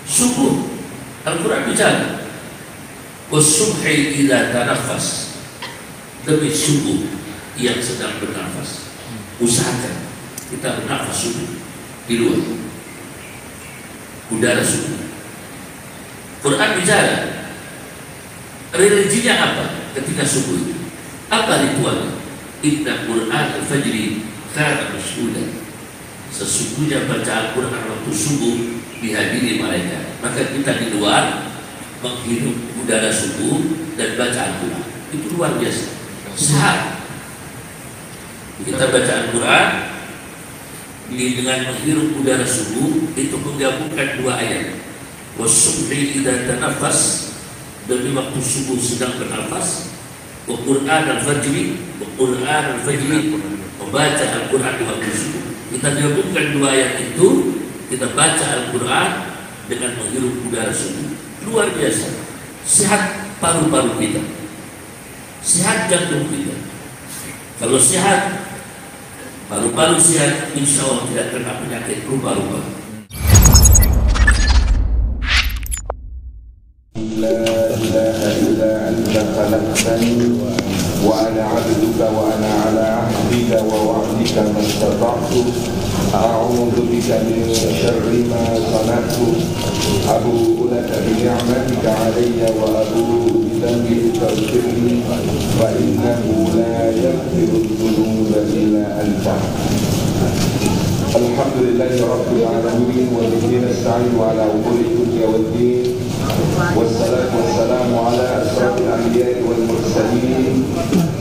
Subuh, Al-Quran bicara, "Was-subhi idza tanaffas." Demi subuh yang sedang bernafas. Usahakan kita bernafas subuh di luar udara subuh. Quran bicara, religinya apa ketika subuh itu? Apa ritualnya? Inna Quran al-fajri kana mashhuda. Sesungguhnya baca Al-Quran waktu subuh dihadiri malaikat. Maka kita di luar menghirup udara subuh dan baca Al-Quran. Itu luar biasa. Sehat. Kita baca Al-Quran dengan menghirup udara subuh, itu menggabungkan dua ayat. Was-subhi idza tanaffas, demi waktu subuh sedang bernafas. Wa Qur'an al-fajri, membaca Al-Quran di waktu subuh. Kita gabungkan dua ayat itu, kita baca Al-Quran dengan menghirup udara subuh. Luar biasa. Sehat paru-paru kita, sehat jantung kita. Kalau sehat, paru-paru sehat, insya Allah tidak kena penyakit paru-paru. La ilaha illa anta khalaqtani wa ana 'abduka wa ana 'ala 'ahdika wa wa'dika mastata'tu a'udzu bika min syarri ma sana'tu abu'u laka bi ni'matika 'alayya wa abu'u bi dhanbi faghfirli fa innahu la yaghfiru dhunuba illa anta. Alhamdulillahi rabbil alamin wa bihi nasta'inu ala umuri dunya waddin. والصلاة والسلام على أشرف الأنبياء والمرسلين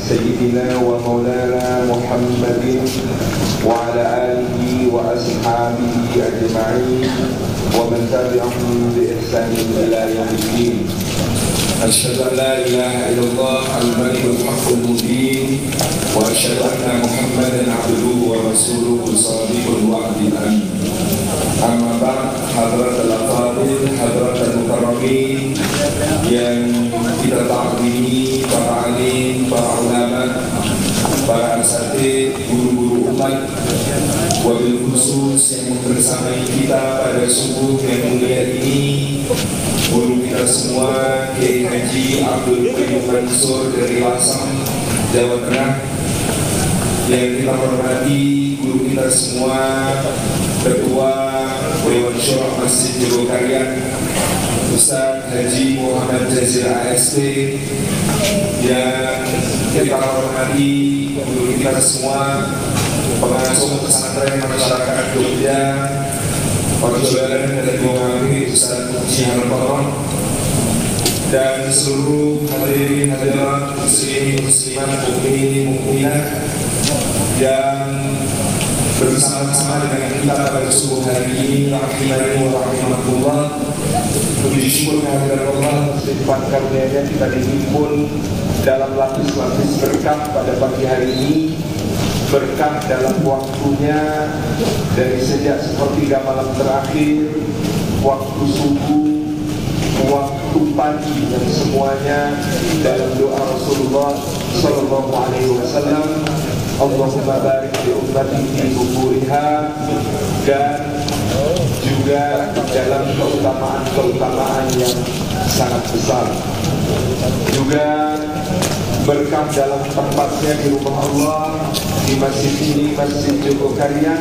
سيدنا ومولانا محمد وعلى آله وأصحابه أجمعين ومن تبعهم بإحسان إلى يوم الدين. أشهد أن لا إله إلا الله الملك الحق المبين وأشهد أن محمدا عبده ورسوله صادق الوعد الأمين. أما بعد، حضرات الأفاضل, حضرات المكرمين yang kita takdimi, para alim, para ulama, para asatidz, guru-guru umat, wabil khusus yang membersamai kita pada subuh yang mulia ini, guru kita semua, Kiai Haji Abdul Qayyum Mansur dari Lasem, Jawa Tengah, yang kita hormati guru kita semua, Ketua Dewan Syura Masjid Jogokarian, Ustaz Haji Muhammad Jazir ASP, yang kita hormati guru kita semua, pengasuh pesantren masyarakat Jogja, Perjuangan dan Muhammad Ustaz Jihan Koron, dan seluruh hadirin hadirat muslimin muslimat mukminin mukminat yang bersama-sama dengan kita pada subuh hari ini. Rahimani wa rahimakumullah. Puji syukur kehadirat Allah, sifat karunia-Nya kita dihimpun dalam lapis-lapis berkah pada pagi hari ini. Berkah dalam waktunya, dari sejak sepertiga malam terakhir, waktu subuh, waktu pagi, dan semuanya dalam doa Rasulullah Sallallahu Alaihi Wasallam. Allahumma barik li ummati fi bukuriha, dan juga dalam keutamaan-keutamaan yang sangat besar. Juga berkah dalam tempatnya di rumah Allah, di masjid ini, Masjid Jogokarian,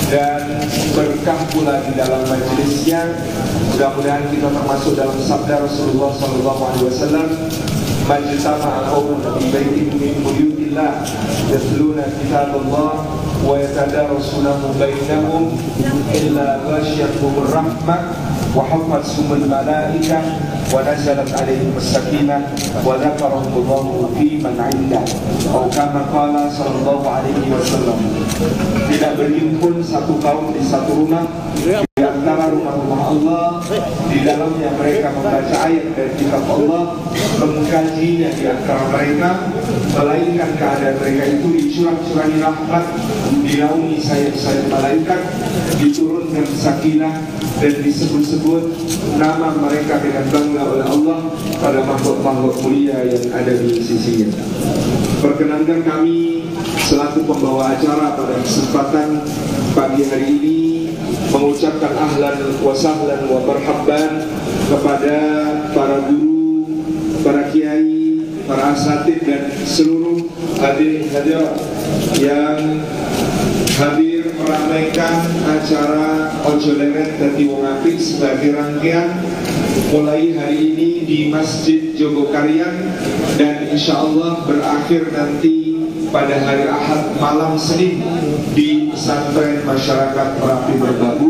dan berkah pula di dalam majelisnya. Mudah-mudahan kita termasuk dalam sabda Rasulullah SAW, majtama'a qaumun fi baitin min buyutillah yatluna kitaballah wa yatadarasunahu bainahum illa ghashiyatuhur rahmah wa hafathumul malaikah wa nazalat alaihim as-sakinah wa dzakarahumullahu fi man 'indah, atau kama qala sallallahu alaihi wasallam. Tidak berhimpun satu kaum di satu rumah di antara rumah-rumah Allah, di dalamnya mereka membaca ayat dari kitab Allah, mengkajinya di antara mereka, melainkan keadaan mereka itu dicurah-curahi rahmat, dinaungi sayap-sayap malaikat, diturunkan sakinah, dan disebut-sebut nama mereka dengan bangga oleh Allah pada makhluk-makhluk mulia yang ada di sisinya. Perkenankan kami selaku pembawa acara pada kesempatan pagi hari ini mengucapkan ahlan wa sahlan wa marhaban kepada para guru, para kiai, para asatidz dan seluruh hadirin hadirat yang hadir meramaikan acara Ojo Leren Dadi Wong Apik sebagai rangkaian mulai hari ini di Masjid Jogokarian dan insya Allah berakhir nanti pada hari Ahad malam Senin di Pesantren Masyarakat Merapi Merbabu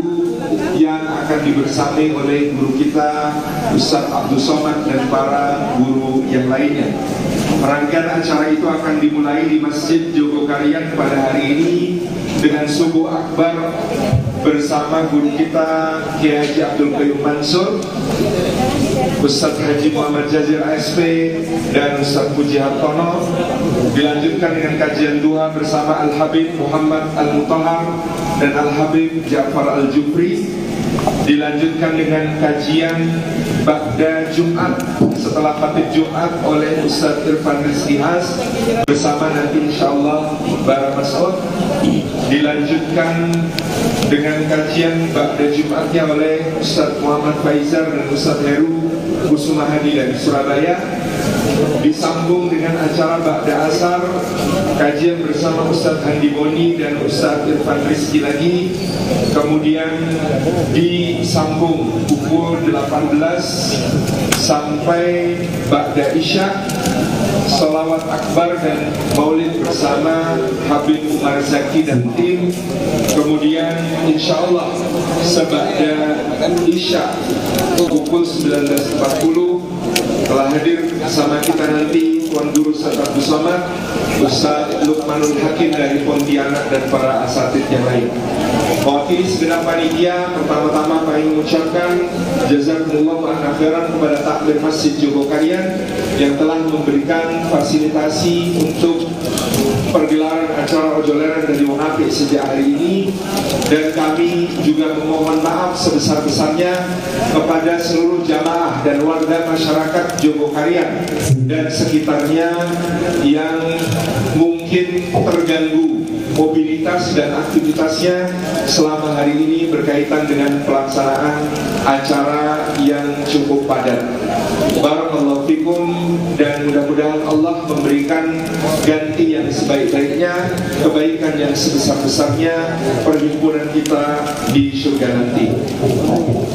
yang akan dibersami oleh guru kita Ustaz Abdul Somad dan para guru yang lainnya. Rangkaian acara itu akan dimulai di Masjid Jogokarian pada hari ini dengan subuh akbar bersama guru kita Kiai Haji Abdul Qayyum Mansur, Ustaz Haji Muhammad Jazir ASP dan Ustaz Puji Hartono. Dilanjutkan dengan kajian duha bersama Al-Habib Muhammad Al-Mutahhar dan Al-Habib Ja'far Al-Jufri. Dilanjutkan dengan kajian Ba'da Jumat setelah khatib Jumat oleh Ustaz Irfan Rizki Has bersama nanti insyaallah Bara Mas'ud. Dilanjutkan dengan kajian Ba'da Jumatnya oleh Ustaz Muhammad Faizar dan Ustaz Heru Kusumahadi dari Surabaya. Disambung dengan acara Ba'da Asar, kajian bersama Ustaz Handi Boni dan Ustaz Irfan Rizki lagi. Kemudian disambung pukul 18 sampai Ba'da Isya, Sholawat Akbar dan Maulid bersama Habib Umar Zaki dan tim. Kemudian insya Allah seba'da Isya pukul 19.40 telah hadir bersama kita nanti Tuan Guru Ustaz Abdul Somad, Ustaz Luqmanul Hakim dari Pontianak dan para asatidz yang lain. Mewakili segenap panitia, pertama-tama kami mengucapkan jazakumullah khairan kepada takmir Masjid Jogokarian yang telah memberikan fasilitasi untuk pergelaran acara Ojo Leren Dadi Wong Apik sejak hari ini, dan kami juga memohon maaf sebesar-besarnya kepada seluruh jamaah dan warga masyarakat Jogokarian dan sekitarnya yang mungkin terganggu mobilitas dan aktivitasnya selama hari ini berkaitan dengan pelaksanaan acara yang cukup padat. Barakallahu fikum, dan mudah-mudahan Allah memberikan ganti yang sebaik-baiknya, kebaikan yang sebesar-besarnya perhimpunan kita di surga nanti.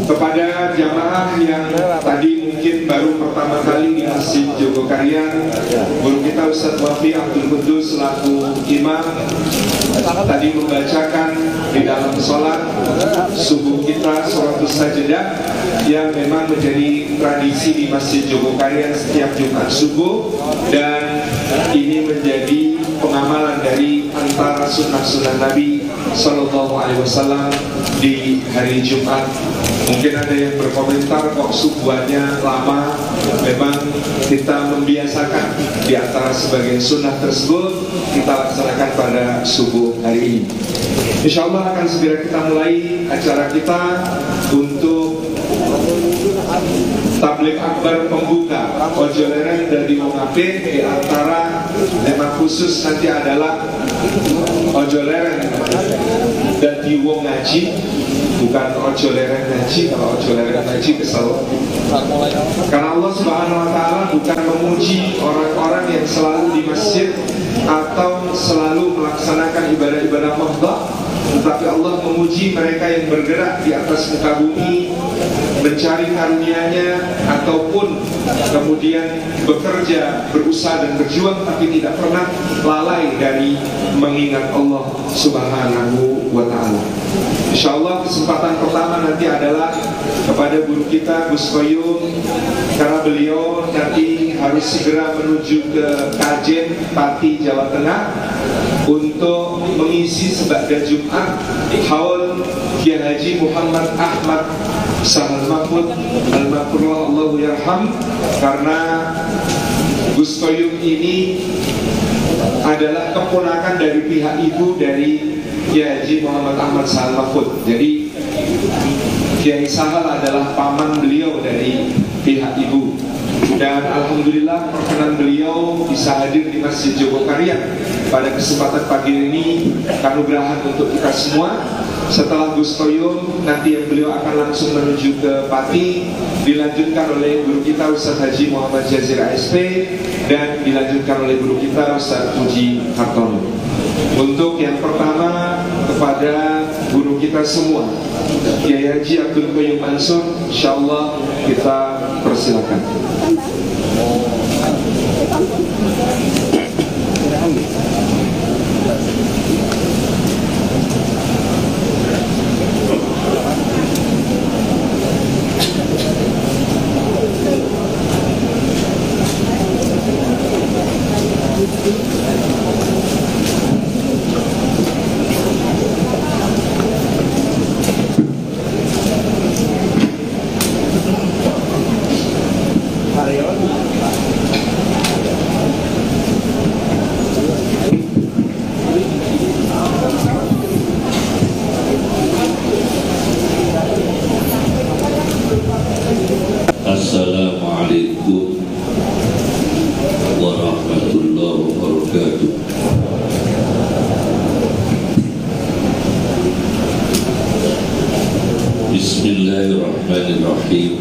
Kepada jamaah yang tadi mungkin baru pertama kali di Masjid Jogokarian, guru kita Ustaz Wafi Abdul Qudus selaku imam tadi membacakan di dalam sholat subuh kita suratus sajdah yang memang menjadi tradisi di Masjid Jogokarian setiap Jumat subuh, dan ini menjadi pengamalan dari antara sunnah-sunnah Nabi Sallallahu Alaihi Wasallam di hari Jumat. Mungkin ada yang berkomentar kok subuhannya lama. Memang kita membiasakan di antara sebagian sunnah tersebut kita laksanakan pada subuh hari ini. Insya Allah akan segera kita mulai acara kita untuk tabligh akbar pembuka Ojo Leren Dadi Wong Apik. Di antara tema khusus nanti adalah Ojo Leren Dadi Wong Ngaji, bukan Ojo Leren Ngaji. Kalau Ojo Leren Ngaji kesel, karena Allah Subhanahu Wa Taala bukan memuji orang-orang yang selalu di masjid atau selalu melaksanakan ibadah-ibadah mahdhah, tetapi Allah memuji mereka yang bergerak di atas muka bumi mencari karunia-Nya ataupun kemudian bekerja, berusaha dan berjuang tapi tidak pernah lalai dari mengingat Allah Subhanahu wa Ta'ala. Insyaallah kesempatan pertama nanti adalah kepada guru kita Gus Qayyum, karena beliau nanti harus segera menuju ke Kajen, Pati, Jawa Tengah untuk mengisi seba'da Jumat haul Kiai Haji Muhammad Ahmad Sahal Mahmud Al-Makrullah Allahu Yarham. Karena Gus Qayyum ini adalah keponakan dari pihak ibu dari Kiai Haji Muhammad Ahmad Sahal Mahmud. Jadi Kiai Sahal adalah paman beliau dari pihak ibu. Dan alhamdulillah perkenan beliau bisa hadir di Masjid Jogokarian pada kesempatan pagi ini, kanugrahan untuk kita semua. Setelah Gus Toyum, nanti yang beliau akan langsung menuju ke Pati, dilanjutkan oleh guru kita Ustaz Haji Muhammad Jazir ASP, dan dilanjutkan oleh guru kita Ustaz Puji Hartono. Untuk yang pertama, kepada guru kita semua, Kiai Haji Abdul Qayyum Mansur, insyaallah kita persilakan. Assalamualaikum warahmatullahi wabarakatuh. Bismillahirrahmanirrahim.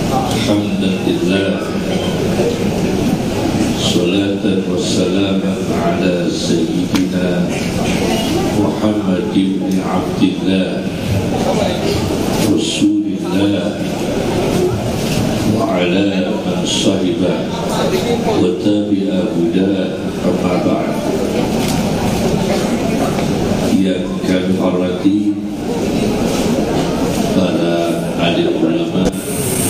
Alhamdulillah, salatan wassalaman ala sayyidina Muhammad ibn Abdillah Rasulillah wa ala man sahiba wa tabi'a huda, amma ba'd. Yang kami hormati para alim ulama,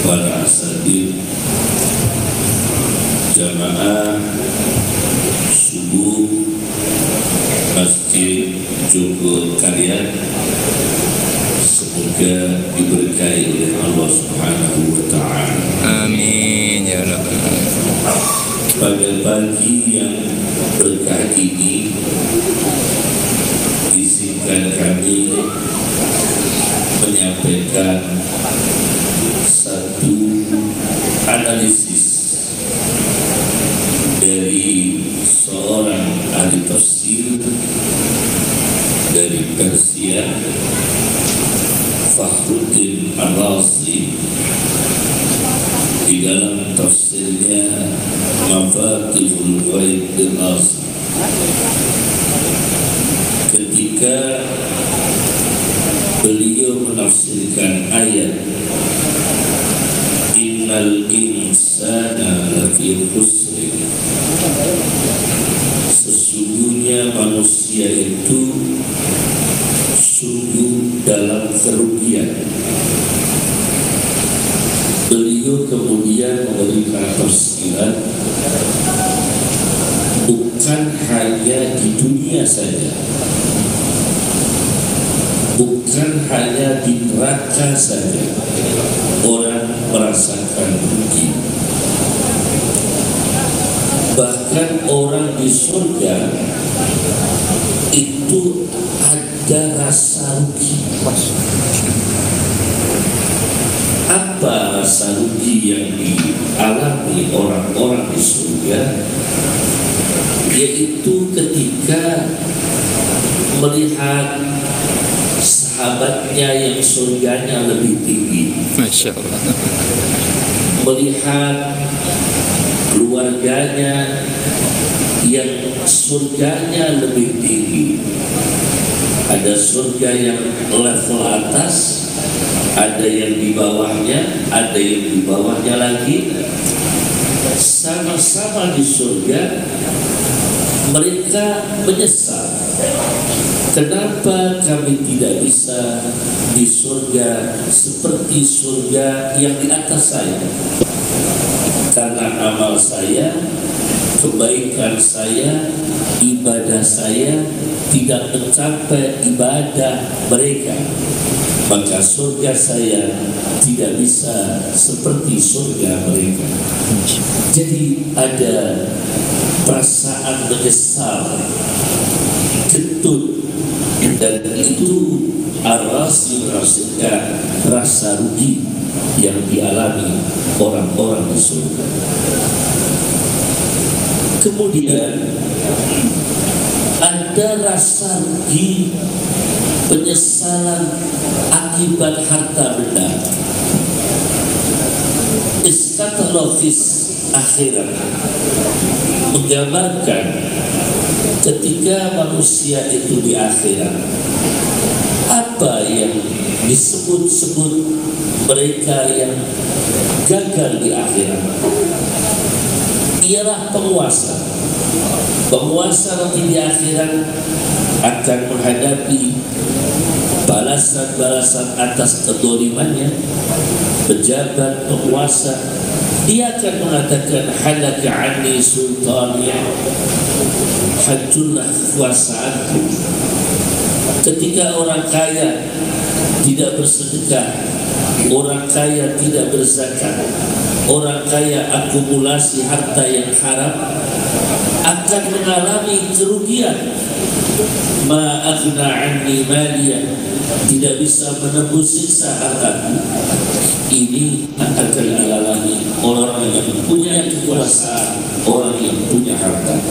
para asatidz, jamaah subuh Masjid Joglo kalian, semoga diberkahi oleh Allah Subhanahu wa ta'ala. Amin ya Rabbal. Pada pagi yang berkah ini, izinkan kami menyampaikan satu analisis dari seorang ahli tafsir dari Persia, Fakhruddin Ar-Razi, di dalam tafsirnya Mafatihul Ghaib Ar-Razi, ketika beliau menafsirkan ayat innal insana lafi khusr, sesungguhnya manusia itu sungguh dalam kerugian. Beliau kemudian memberikan tafsiran bukan hanya di dunia saja, bukan hanya di neraka saja orang merasakan rugi, bahkan orang di surga itu ada rasa rugi. Apa rasa rugi yang dialami orang-orang di surga? Yaitu ketika melihat sahabatnya yang surganya lebih tinggi, Masya Allah. melihat keluarganya yang surganya lebih tinggi. Ada surga yang level atas, ada yang di bawahnya, ada yang di bawahnya lagi. Sama-sama di surga, mereka menyesal. Kenapa kami tidak bisa di surga seperti surga yang di atas saya? Karena amal saya, kebaikan saya, ibadah saya tidak mencapai ibadah mereka, maka surga saya tidak bisa seperti surga mereka. Jadi ada perasaan menyesal, ketut, dan itu Ar-Razi merasakan rasa rugi yang dialami orang-orang di surga. Kemudian ada ada rasa rugi, penyesalan akibat harta benda. Eskatologis akhirat menggambarkan ketika manusia itu di akhirat, apa yang disebut-sebut mereka yang gagal di akhirat ialah penguasa. Penguasa nanti di akhirat akan menghadapi balasan-balasan atas kezalimannya. Pejabat penguasa, dia akan mengatakan halaka anni sultaniya, hancurlah kekuasaanku. Ketika orang kaya tidak bersedekah, orang kaya tidak berzakat, orang kaya akumulasi harta yang haram, akan mengalami kerugian. Ma aghna anni maliya, tidak bisa menebus siksa hartaku. Ini akan dialami orang yang punya kekuasaan, orang yang punya harta.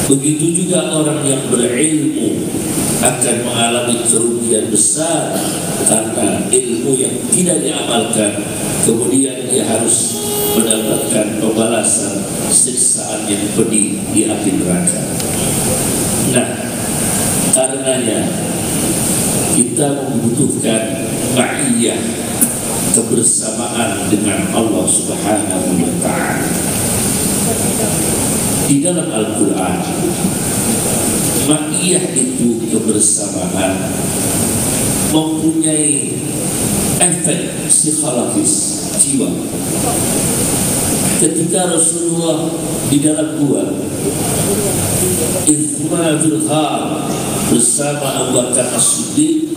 Begitu juga orang yang berilmu akan mengalami kerugian besar karena ilmu yang tidak diamalkan. Kemudian dia harus mendapatkan pembalasan siksaan yang pedih di api neraka. Nah, karenanya kita membutuhkan ma'iyah, kebersamaan dengan Allah Subhanahu wa ta'ala. Di dalam Al-Quran, ma'iyah itu kebersamaan mempunyai efek psikologis jiwa. Ketika Rasulullah di dalam gua Izma fil ghar bersama Abu Bakar As-Siddiq,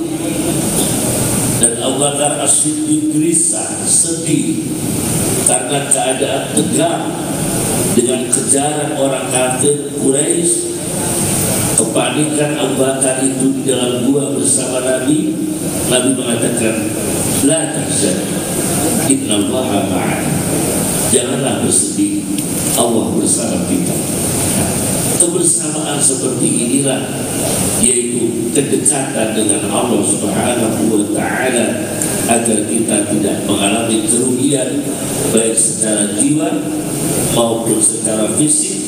dan Abu Bakar As-Siddiq gelisah, sedih karena keadaan tegang dengan kejaran orang kafir Quraisy. Kepanikan Abu Bakar itu di dalam gua bersama Nabi. Nabi mengatakan, la tahzan, innallaha ma'ana. Janganlah bersedih, Allah bersama kita. Kebersamaan seperti inilah, yaitu kedekatan dengan Allah Subhanahu wa ta'ala, agar kita tidak mengalami kerugian baik secara jiwa maupun secara fisik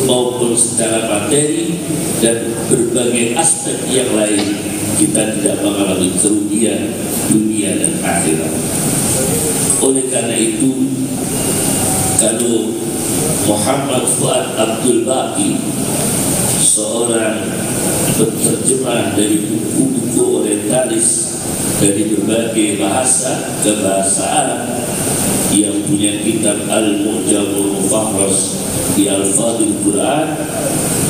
maupun secara materi, dan berbagai aspek yang lain. Kita tidak mengalami kerugian dunia dan akhirat. Oleh karena itu, kalau Muhammad Fuad Abdul Baqi, seorang penterjemah dari buku-buku orientalis dari berbagai bahasa ke bahasa Arab, yang punya kitab Al-Mu'jamul Mufahras di Al-Fadhil Quran,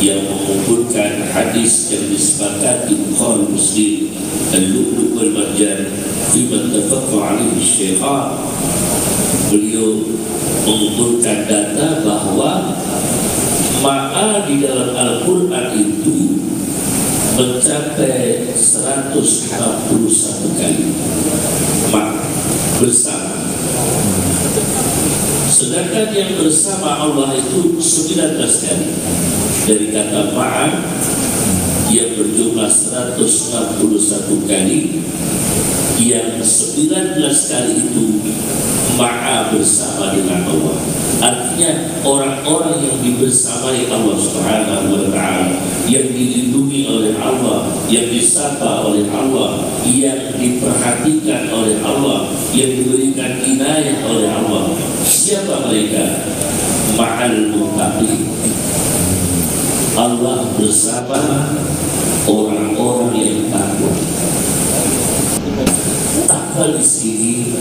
yang mengumpulkan hadis yang disepakati Bukhari Muslim, Al-Lu'lu' wal Marjan fima tafaqqa alaihi Syaikhan. Beliau mengumpulkan data bahwa ma'a di dalam Al-Quran itu mencapai 161 kali ma' bersama. Sedangkan yang bersama Allah itu 19 kali. Dari kata ma'a yang berjumlah 161 kali, yang 19 kali itu ma'a bersama dengan Allah. Artinya orang-orang yang dibersamai Allah Subhanahu wa ta'ala, yang dilindungi oleh Allah, yang disapa oleh Allah, yang diperhatikan oleh Allah, yang diberikan inayah oleh Allah. Siapa mereka? Ma'al muttaqin. Allah bersama orang-orang yang takwa. Takwa di sini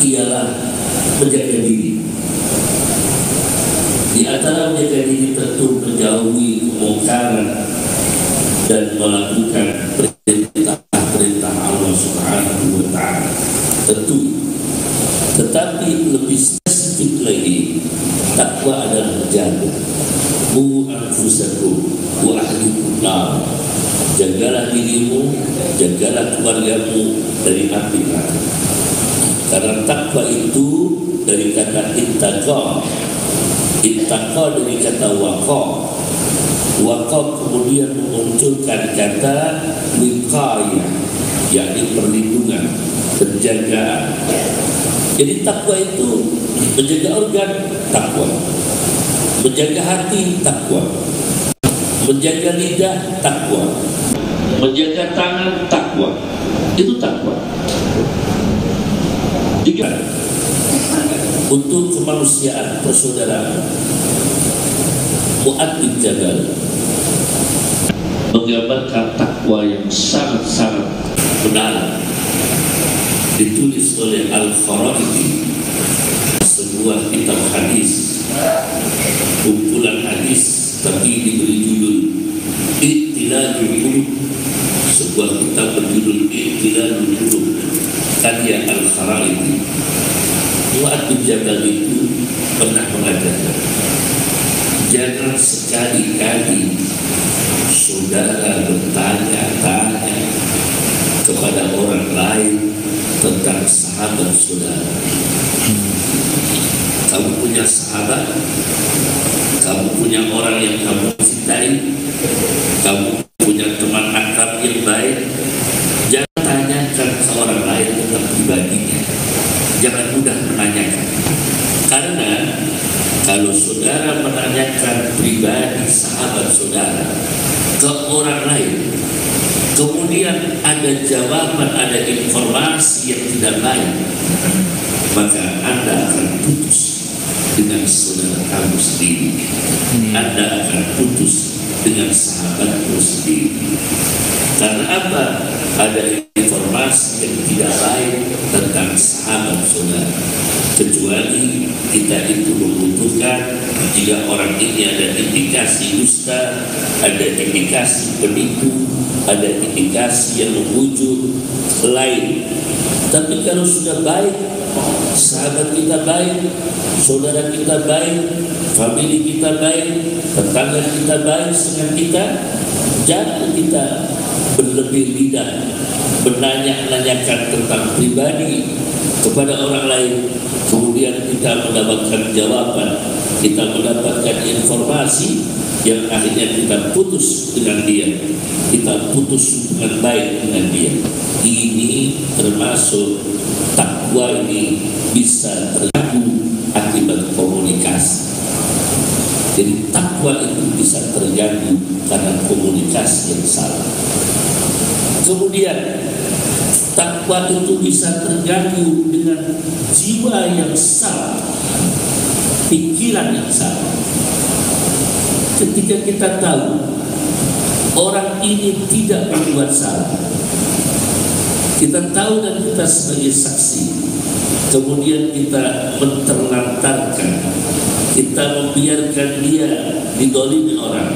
ialah menjaga diri. Di antara menjaga diri tentu menjauhi kemungkaran dan melakukan perintah-perintah Allah Subhanahu wa ta'ala. Tentu. Tetapi lebih spesifik lagi, takwa adalah menjaga anfusakum wa ahlikum nar. Jagalah dirimu, jagalah keluargamu dari api neraka. Karena takwa itu dari kata ittaqa. Ittaqa dari kata waqa. Waqaf kemudian memunculkan kata wiqayah, yakni perlindungan, penjagaan. Jadi takwa itu menjaga organ, takwa, menjaga hati, takwa, menjaga lidah, takwa, menjaga tangan, takwa. Itu takwa. Tiga, untuk kemanusiaan, persaudaraan. Mu'adz bin Jabal menggambarkan takwa yang sangat-sangat mendalam, ditulis oleh Al-Kharaiti, sebuah kitab hadis, kumpulan hadis, tapi diberi judul I'tilalul Qulub, sebuah kitab berjudul I'tilalul Qulub karya Al-Kharaiti. Mu'adz bin Jabal itu pernah mengatakan, jangan sekali-kali saudara bertanya-tanya kepada orang lain tentang sahabat saudara. Kamu punya sahabat, kamu punya orang yang kamu cintai, kamu punya teman akrab yang baik, jangan tanyakan ke orang lain tentang pribadinya. Jangan mudah menanyakan, karena kalau saudara menanyakan pribadi sahabat saudara ke orang lain, kemudian ada jawaban, ada informasi yang tidak baik, maka Anda akan putus dengan saudara kamu sendiri. Anda akan putus dengan sahabatmu sendiri. Karena apa? Ada informasi yang tidak baik tentang sahabat saudara. Kecuali kita itu membutuhkan, jika orang ini ada indikasi dusta, ada indikasi penipu, ada indikasi yang mengujuk lain. Tapi kalau sudah baik, sahabat kita baik, saudara kita baik, famili kita baik, tetangga kita baik dengan kita, jangan kita berlebih lidah menanya-nanyakan tentang pribadi kepada orang lain, kemudian kita mendapatkan jawaban, kita mendapatkan informasi yang akhirnya kita putus dengan dia, kita putus hubungan baik dengan dia. Ini termasuk takwa, ini bisa terganggu akibat komunikasi. Jadi takwa itu bisa terganggu karena komunikasi yang salah. Kemudian takwa itu bisa terganggu dengan jiwa yang salah, pikiran yang salah. Ketika kita tahu orang ini tidak berbuat salah, kita tahu dan kita sebagai saksi, kemudian kita menterlantarkan, kita membiarkan dia didolimi orang,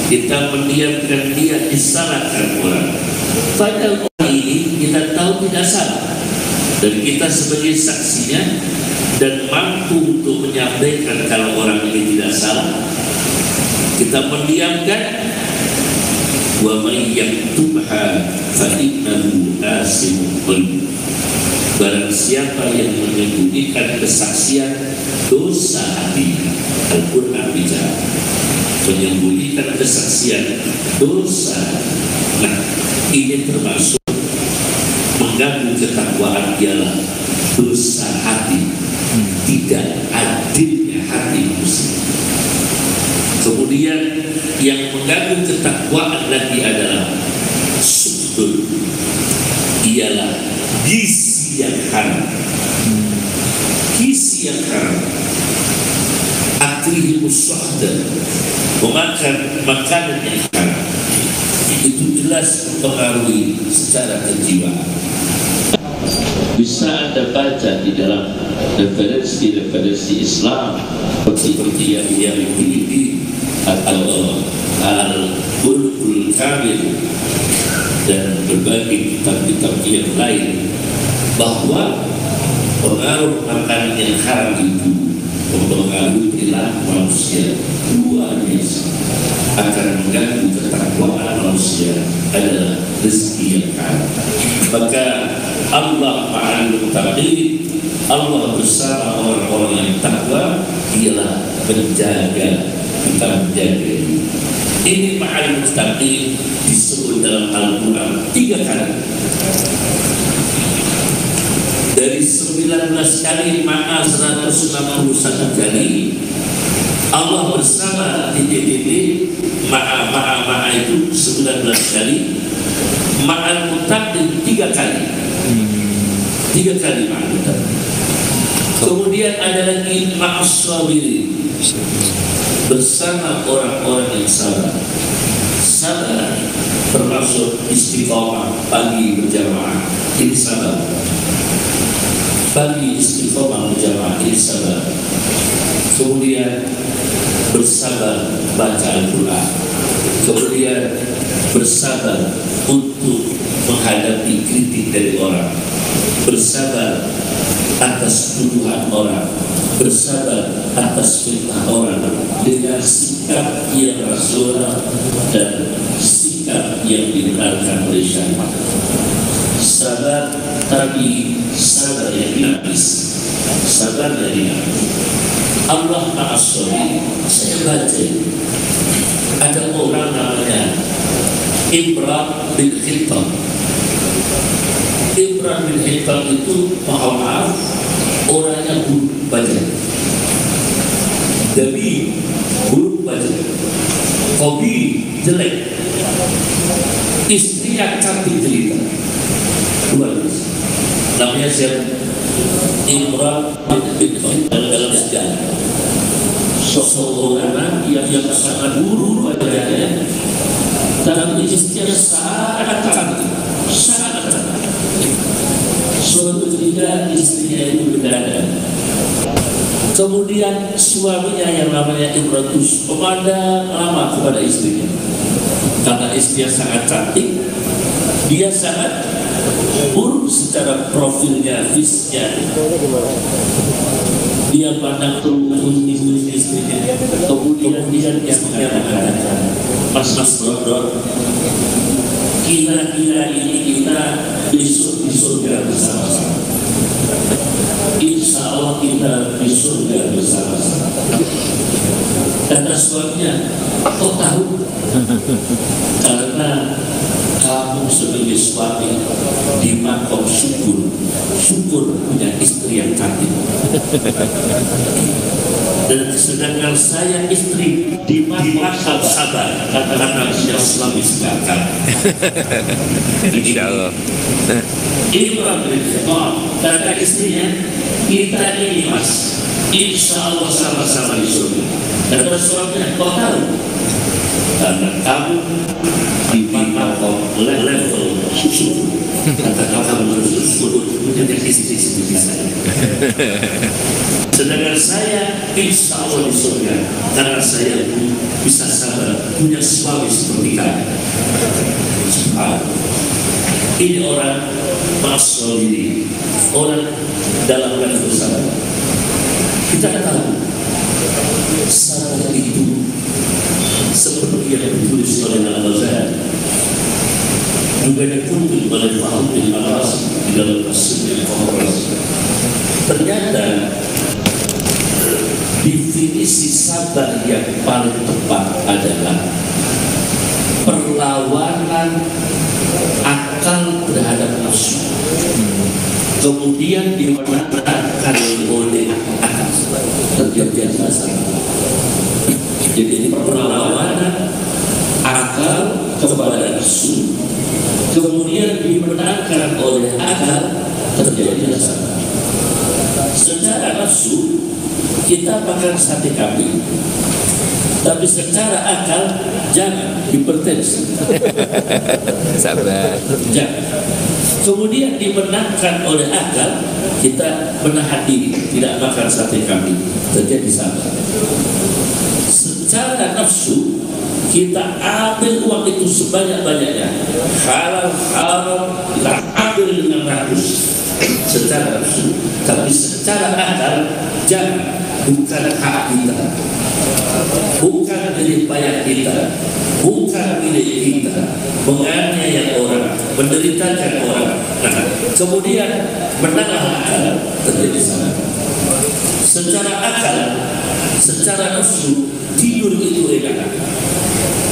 kita mendiamkan dia disalahkan orang, padahal orang ini kita tahu tidak salah, dan kita sebagai saksinya dan mampu untuk menyampaikan kalau orang ini tidak salah, kita mendiamkan. Wa may yaktubha fa innahu asimun qalbi. Barang siapa yang menyembunyikan kesaksian, dosa hatinya. Al-Quran bicara menyembunyikan kesaksian, dosa. Nah, ini termasuk mengganggu ketakwaan, ialah dosa hati, tidak adilnya hati manusia. Kemudian yang mengganggu ketakwaan lagi adalah suhdul, ialah gizi yang haram. Gizi yang haram, aklihimus suhdan, memakan makanan yang haram, itu jelas mempengaruhi secara kejiwaan. Bisa Anda baca di dalam referensi Islam seperti yang ini atau Al-Qur'anul Kamil dan berbagai kitab-kitab yang lain, bahwa pengaruh makanan yang haram itu mempengaruhi perilaku manusia luar biasa, akan mengganggu ketakwaan manusia adalah rezeki yang haram. Maka Allah ma'al muttaqin, Allah bersama orang-orang yang takwa, ialah menjaga kita menjaga ini. Ma'al muttaqin disebut dalam Al-Quran 3 kali. Dari 19 kali ma'a 161 kali Allah bersama titik-titik ma'a itu 19 kali, ma'al muttaqin 3 kali. 3 kali ma'al muttaqin. Kemudian ada lagi ma'as sabirin, bersama orang-orang yang sabar. Sabar termasuk istiqomah pagi berjamaah, ini sabar. Pagi istiqomah berjamaah, ini sabar. Kemudian bersabar baca Al-Quran. Kemudian bersabar untuk menghadapi kritik dari orang. Bersabar atas tuduhan orang, bersabar atas fitnah orang dengan sikap yang rasional dan sikap yang dibenarkan oleh syariat. Sabar tapi sabar yang dinamis, sabar yang dinamis. Allah Ma'as-Sabirin. Saya baca ada orang namanya Ibrahim bin Hittam. Ibrahim bin Hittam itu maaf orangnya buruk baca, Dabi buruk baca, Kobi jelek, istrinya cantik jelita. Namanya siapa? Ibrahim bin Hittam dalam sejarah. Seorang yang sangat buruk bacanya, tapi istrinya sangat cantik, sangat cantik. Suatu ketika istrinya itu berdandan. Kemudian suaminya yang namanya Imratus memandang lama kepada istrinya. Karena istrinya sangat cantik, dia sangat buruk secara profilnya, fisiknya. Dia pandang terus istrinya. Kemudian dia mengatakan, Mas Brodor, kira-kira ini kita besok di surga bersama-sama. Insya Allah kita di surga bersama-sama. Kata suaminya, kok tahu? Karena kamu sebagai suami di makom syukur punya istri yang cantik. Dan sedangkan saya istri di makom sabar karena saya suami sekarang. Insya Allah. Ini kata istrinya, kita ini mas, insya Allah sama-sama di surga. Kata suaminya, kau tahu? Karena kamu di makom level syukur. Kata kamu bersyukur menjadi istri saya. Sedangkan saya insya Allah di surga karena saya bisa sabar punya suami seperti kamu. Ini orang Ma'as-Sabirin, orang dalam level sabar. Kita tahu sabar itu seperti yang ditulis oleh Al-Ghazali, juga dikutip oleh Fahruddin Al-Razi di dalam As-Sunnah Al-Razi. Ternyata definisi sabar yang paling tepat adalah perlawanan akal terhadap nafsu, kemudian dimenangkan oleh akal. Terjadi masalah. Jadi ini perlawanan akal kepada nafsu, kemudian dimenangkan oleh akal, terjadi masalah. Secara nafsu kita makan sate kambing, tapi secara akal jangan hipertensi. Sabar. Jangan. Kemudian dimenangkan oleh akal, kita menahan diri, tidak makan sate kambing, terjadi sabar. Secara nafsu kita ambil uang itu sebanyak-banyaknya, halal haram kita ambil dengan rakus secara nafsu, tapi secara akal jangan. Bukan hak kita, bukan milik payah kita, bukan milik kita, menganiaya orang, menderitakan orang. Nah, kemudian menanglah akal, terjadi salah. Secara akal, secara nafsu tidur itu enak.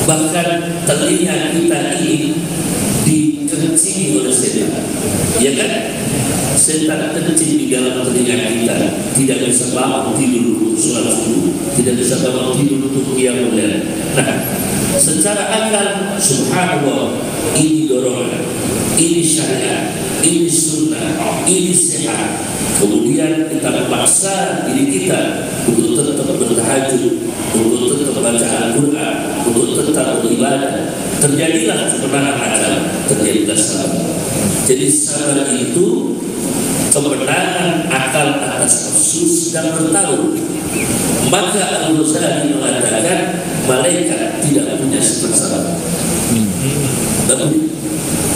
Bahkan telinga kita ini dikencingi oleh setan, ya kan? Setan kencing di dalam telinga kita, tidak bisa bangun tidur untuk sholat subuh, tidak bisa bangun tidur untuk qiyamul lail. Nah, secara akal, subhanallah, ini dorongan, ini syariat, ini sunnah, ini sehat. Kemudian kita memaksa diri kita untuk tetap bertahajud, untuk tetap baca Al-Quran, untuk tetap beribadah. Terjadilah kemenangan akal, terjadilah sabar. Jadi sabar itu kemenangan akal atas nafsu sedang bertarung. Maka Al-Ghazali mengatakan malaikat tidak punya sifat sabar.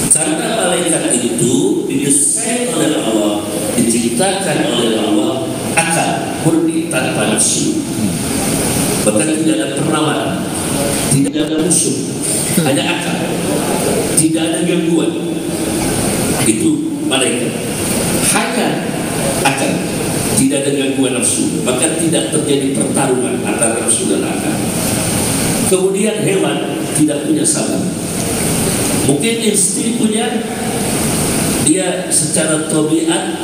Karena malaikat itu didesain oleh Allah, diciptakan oleh Allah akal murni tanpa nafsu. Bahkan tidak ada perlawanan, tidak ada musuh, hanya akal, tidak ada gangguan. Itu malaikat, hanya akal, tidak ada gangguan nafsu, maka tidak terjadi pertarungan antara nafsu dan akal. Kemudian hewan tidak punya sabar. Mungkin insting punya, dia secara tabiat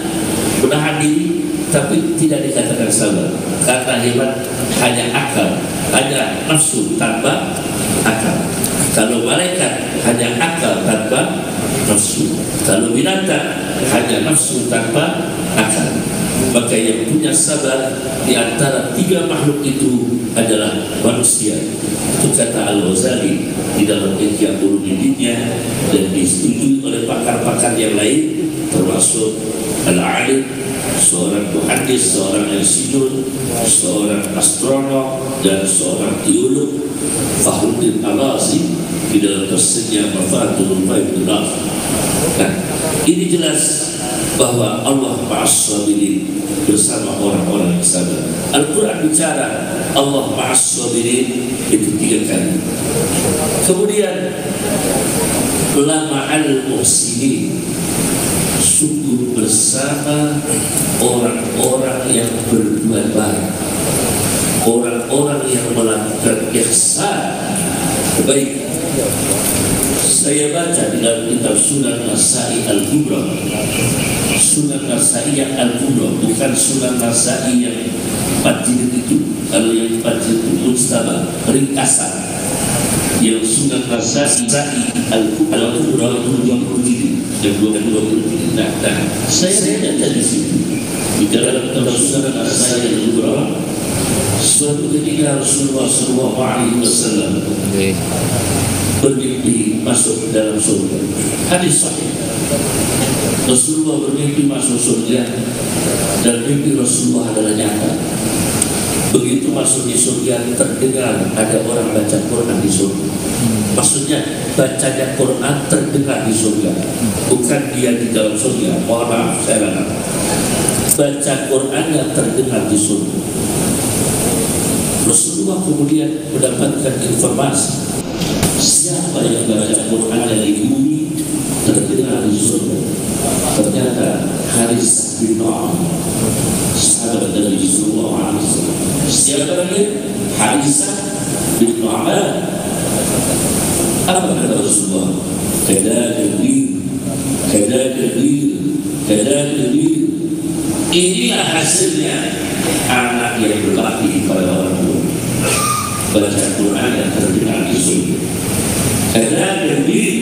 menahan diri, tapi tidak dikatakan sabar. Karena hewan hanya akal, hanya nafsu tanpa akal. Kalau malaikat hanya akal tanpa nafsu. Kalau binatang hanya nafsu tanpa akal. Maka yang punya sabar di antara tiga makhluk itu adalah manusia. Itu kata Al-Ghazali di dalam Ihya Ulumuddinnya, dan disetujui oleh pakar-pakar yang lain, termasuk Al-Alim, seorang muhaddis, seorang insinyur, seorang astronom, dan seorang teolog, Fakhruddin Ar-Razi, di dalam tersenya Mafatul Faidullah. Nah, ini jelas bahwa Allah ma'as-sabirin, bersama orang-orang yang sabar. Al-Quran bicara Allah ma'as-sabirin itu 3 kali. Kemudian la ma'al muhsinin, sungguh bersama orang-orang yang berbuat baik, orang-orang yang melakukan ihsan. Baik, saya baca di dalam kitab Sunan Nasa'i Al-Kubra, Sunan Nasa'i yang Al-Kubra, bukan Sunan Nasa'i yang 4 jilid itu. Kalau yang 4 jilid itu mustaba, ringkasan. Yang Sunan Nasa'i Al-Kubra itu 20 jilid, yang 20 jilid. Nah, saya baca di situ di dalam kitab Sunan Nasa'i Al-Kubra, suatu ketika Rasulullah SAW bermimpi masuk dalam surga. Hadis sahih. Rasulullah bermimpi masuk surga, dan mimpi Rasulullah adalah nyata. Begitu masuk di surga, terdengar ada orang baca Quran di surga. Maksudnya bacanya Quran terdengar di surga, bukan dia di dalam surga. Mohon maaf, saya bilang baca Quran yang terdengar di surga. Rasulullah kemudian mendapatkan informasi, siapa yang baca Quran dari bumi terdengar di surga. Ternyata Haris bin Nu'man, sahabat Nabi sallallahu alaihi wasallam. Siapa dia? Haris bin Nu'man. Apa kata Rasulullah? Kadadabir, kadadabir. Inilah hasilnya anak yang berbakti kepada orang tua, baca Quran yang terdengar di surga. Kadadabir,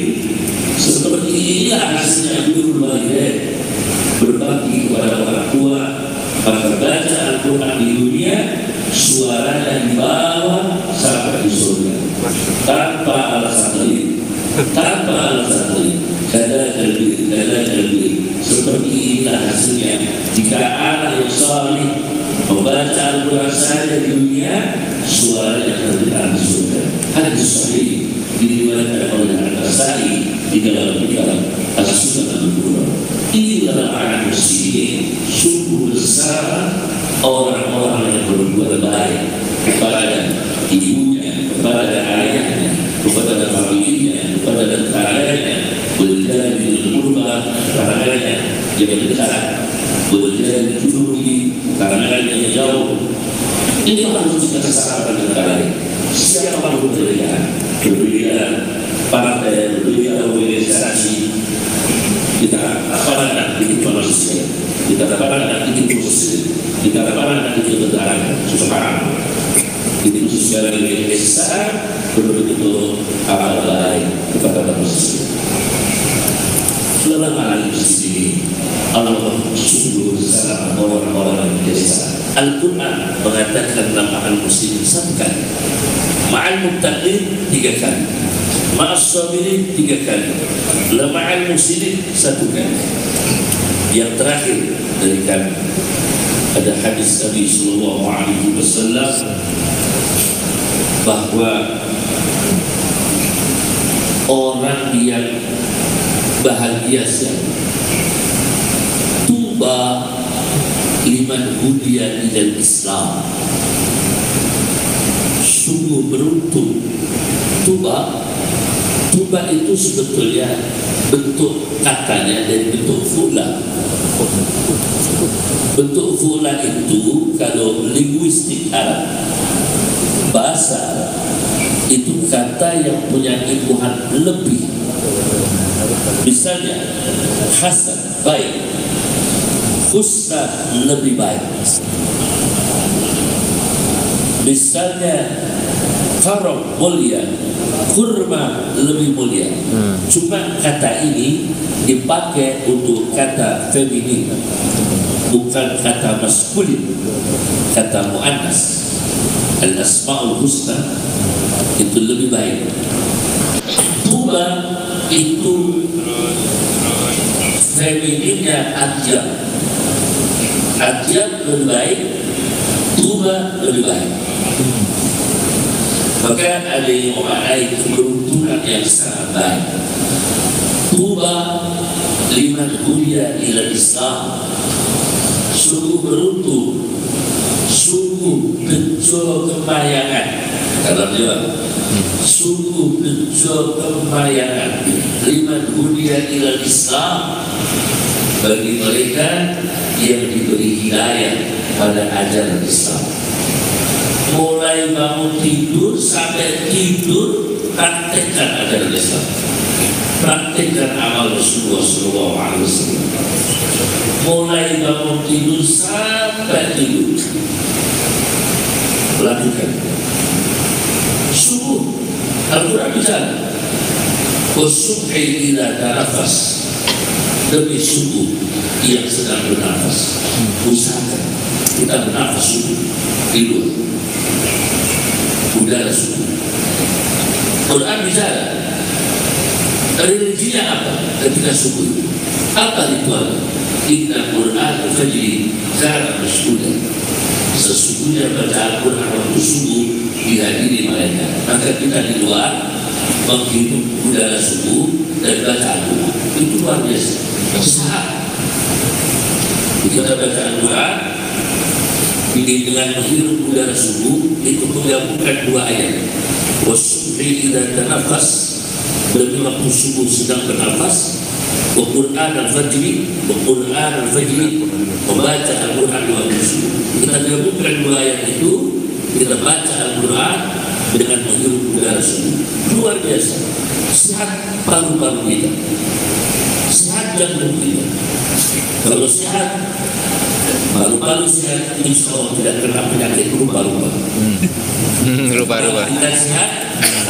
seperti inilah hasilnya guru walidain, berbakti kepada orang tua, maka baca Al-Quran di dunia, suaranya dibawa sampai di surga tanpa alasan lain, kadadabir. Seperti inilah hasilnya jika anak yang saleh membaca Al-Quran saja di dunia, suaranya terdengar di surga. Hadis sahih diriwayatkan oleh An-Nasa'i di dalam kitab As-Sunan Al-Kubra. Inilah anak muslimin, sungguh bersama orang-orang yang berbuat baik kepada ibunya, kepada ayahnya, kepada familinya, kepada tetangganya, berjadi kurba tetangganya yang dekat, berjadi junubi tetangganya yang jauh. Ini harus kita samakan dengan lain. Siapapun berbeda partai, berbeda organisasi, kita pandang itu manusia, kita pandang itu muslim, kita pandang itu tentara, subhanallah. Itu secara besar betul-betul amal baik kepada manusia. Selama di sini Allah sungguh bersama orang-orang yang biasa. Al-Quran mengatakan nama al-muslim satu kali, ma'al muttaqin 3 kali, ma'as sabirin 3 kali, ma'al muslimin 1 kali. Yang terakhir dari kami ada hadis Nabi sallallahu alaihi wasallam bahwa orang yang bahagia tuba liman hudiya ilal Islam, sungguh beruntung. Tuba itu sebetulnya bentuk katanya dari bentuk fula. Bentuk fula itu kalau linguistik Arab, bahasa itu kata yang punya imbuhan lebih. Misalnya hasan, baik, husna, lebih baik. Misalnya karam, mulia, kurma, lebih mulia. Cuma kata ini dipakai untuk kata feminin, bukan kata maskulin, kata muannas. Al-asma'ul husna itu lebih baik. Tuba itu femininnya atyab. Atyab lebih baik, tuba lebih baik. Maka ada yang memaknai keberuntungan yang sangat baik. Tuba liman hudiya ila Islam, sungguh beruntung, sungguh bejo kemayangan. Kalau dia sungguh bejo kemayangan liman hudiya ila Islam, bagi mereka yang diberi hidayah pada ajaran Islam. Mulai bangun tidur sampai tidur, praktekkan ajaran Islam, praktekkan amal Rasulullah SAW. Mulai bangun tidur sampai tidur, lakukan. Subuh Al-Quran bicara wasubhi idza tanafas, demi subuh yang sedang bernafas. Usahakan kita bernafas subuh di luar udara subuh. Quran bicara religinya apa ketika subuh? Apa ritual? Inna Quran fajri kana mashhuda, sesungguhnya baca Al-Quran waktu subuh dihadiri malaikat. Maka kita di luar menghirup udara subuh dan baca Al-Quran, itu luar biasa. Saat kita baca Al-Quran ini dengan menghirup udara subuh, itu menggabungkan 2 ayat. Wasubhi idza tanafas, demi waktu subuh sedang bernafas. Wa Qur'an al-fajri, membaca Al-Quran di waktu subuh. Kita gabungkan 2 ayat itu, kita baca Al-Quran dengan menghirup udara subuh. Luar biasa. Sehat paru-paru kita, sehat jantung kita. Kalau sehat, paru-paru sehat, insya Allah tidak kena penyakit rupa-rupa. Rupa-rupa. Kita sehat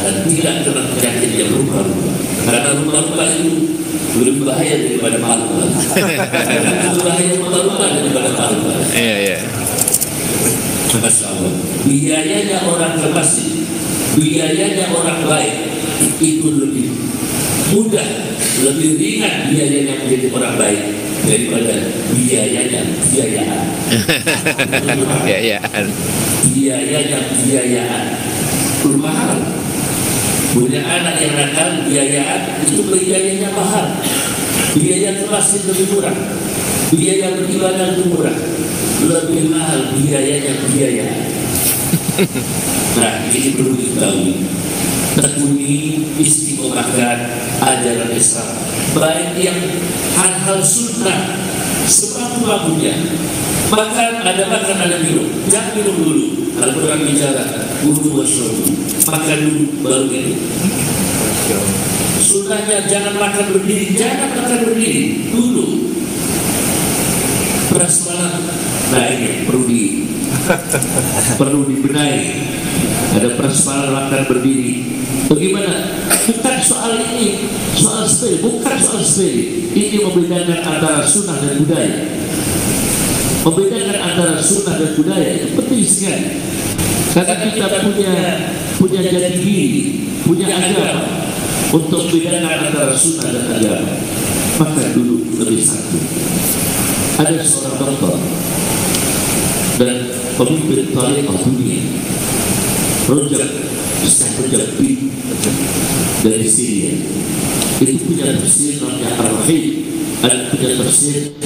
dan tidak kena penyakit yang rupa-rupa. Karena rupa-rupa itu lebih bahaya daripada paru-paru. Lebih bahaya rupa-rupa daripada paru-paru. Iya. Masya Allah. Biayanya orang ke masjid, biayanya orang baik, itu lebih mudah, lebih ringan biayanya menjadi orang baik daripada biayanya biayaan. Biayaan mahal. Punya anak yang nakal, biayaan itu biayanya mahal. Biaya ke masjid lebih murah, biaya beribadah lebih murah, lebih mahal biayanya biayaan. Nah, ini perlu diketahui. Tekuni istiqomahkan ajaran Islam, baik yang hal-hal sunnah sebagus-bagusnya Makan ada minum. Jangan minum dulu. Al-Quran bicara, kulu washrabu. Makan dulu baru minum. Sunnahnya jangan makan berdiri, dulu. Prasmanan, nah ini perlu dibenahi. Ada prasmanan makan berdiri. Bagaimana? Bukan soal ini, soal sepele. Ini membedakan antara sunnah dan budaya. Itu penting sekali. Karena kita punya jati diri, punya agama untuk membedakan antara sunnah dan agama. Maka dulu lebih satu. Ada seorang dokter dan pemimpin tarekat dunia, Ustaz Rajab dari Syria. Itu punya tafsir namanya Ar-Rahim, ada punya tafsir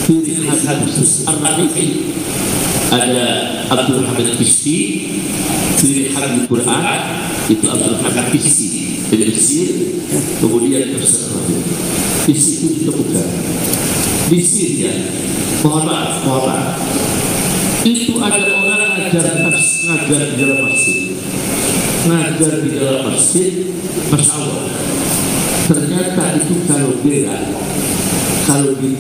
Firih Hadis Ar-Rahim. Ada Abdul Hamid Kishti, Firih Hadis Quran, itu Abdul Hamid Kishti dari Mesir. Kemudian tafsir Ar-Rahim di situ ditemukan di Syria, mohon maaf, itu ada orang ngajar di dalam masjid, Masya Allah. Ternyata itu kalau di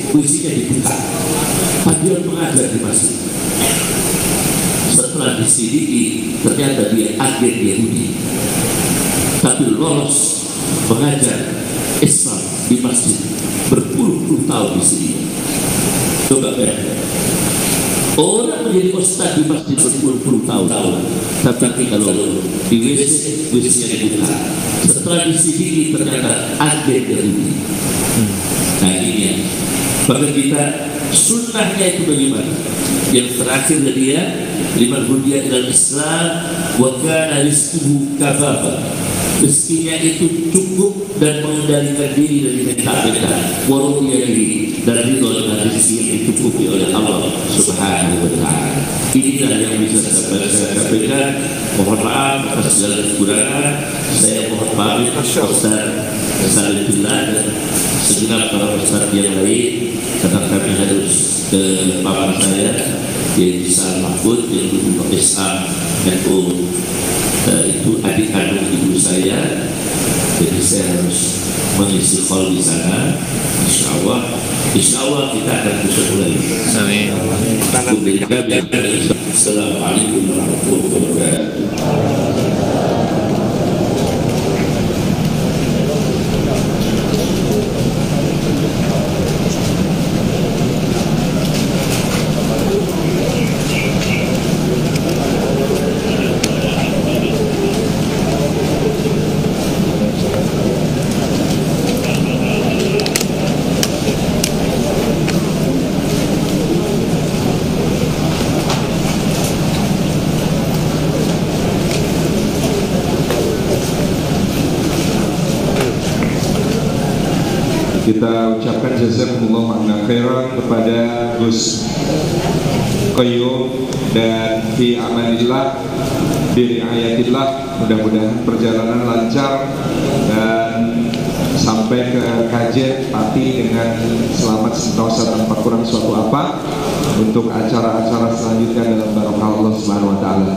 puisinya dibuka, dia mengajar di masjid. Setelah diselidiki, ternyata dia agen Yahudi, tapi lolos mengajar Islam di masjid berpuluh-puluh tahun di sini. Coba bayangkan, orang menjadi ustaz di masjid berpuluh-puluh tahun, tapi kalau di WC-nya dibuka, setelah diselidiki ternyata agen Yahudi. Nah ini ya, maka kita sunnahnya itu bagaimana? Yang terakhir dia liman hudiya ilal Islam wa kana rizquhu kafafa. Rezekinya itu cukup dan mengendalikan diri dari minta-minta, warudiya diri dan ridho dengan rezeki yang dicukupi oleh Allah Subhanahu wa Ta'ala. Inilah yang bisa saya sampaikan. Mohon maaf atas segala kekurangan. Saya mohon pamit Ustaz Salihullah dan segenap para ustaz yang lain, karena kami harus ke paman saya yaitu Sal Mahfud yang dulu Islam NU. Itu adik kandung ibu saya, jadi saya harus mengisi call di sana. Insya Allah kita akan bisa mulai. Amin. Assalamualaikum warahmatullahi wabarakatuh. Kita ucapkan jazakumullah makna khairan kepada Gus Qayyum dan fi amanillah, bi riayatillah. Mudah-mudahan perjalanan lancar dan sampai ke kajian Pati dengan selamat sentosa tanpa kurang suatu apa untuk acara-acara selanjutnya dalam barokah Allah Subhanahu wa Ta'ala.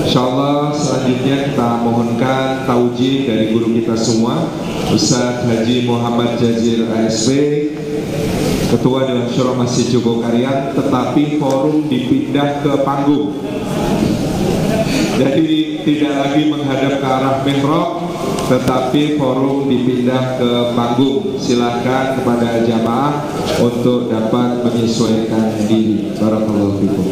Insyaallah selanjutnya kita mohonkan taujih dari guru kita semua, Ustaz Haji Muhammad Jazir ASP, Ketua Dewan Syuro Masjid Jogokarian, tetapi forum dipindah ke panggung. Jadi tidak lagi menghadap ke arah mihrab, tetapi forum dipindah ke panggung. Silakan kepada jamaah untuk dapat menyesuaikan diri. Barakallahu fikum.